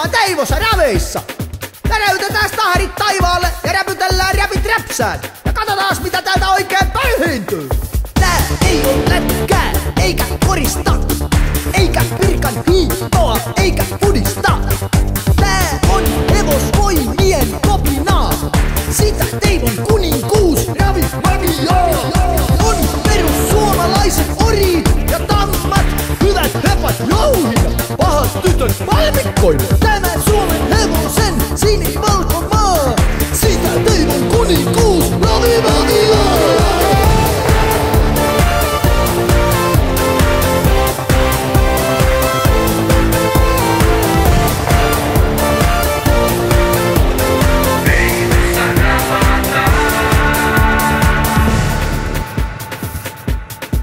ollaan Teivossa raveissa. Täräytetään staharit taivaalle ja räpytellään räpit räpsään. Ja katsotaas mitä täältä oikein pöyhintyy. Tää ei oo lätkää, eikä korista, eikä pirkan hiittoa, eikä pudista. Tää on hevosvoimien kopinaa. Sitä Teivon kuninkuus ravi magia. On perussuomalaiset orit ja tammat, hyvät höpät jouhia, pahat tytöt valmikkoina. Tämä Suomen hevosen sinivalkomaa, sitä Teivon kuninkuus ravi magia.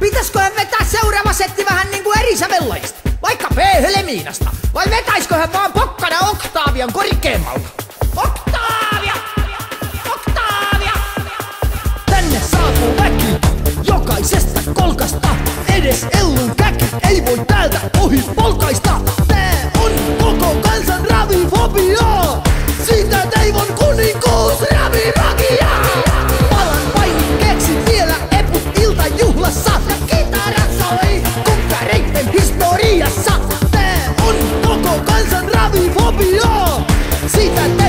Pitäisköhän vetää seuraava setti vähän niinku eri sävellajista, vaikka P-Helemiinasta, vai vetäisköhän vaan pokkana Oktaavian korkeammalta? Oktaavia! Oktaavia! Tänne saapuu väki jokaisesta kolkasta, edes Ellun käki ei voi täältä ohi polkaista. Tää on koko kansan ravifobia, siitä Teivon kuninkuus ravimagia. Palan painin keksin vielä eput iltajuhlassa, ja kitarat soi kukkareitten historiassa. Tää on koko kansan ravifobia, siitä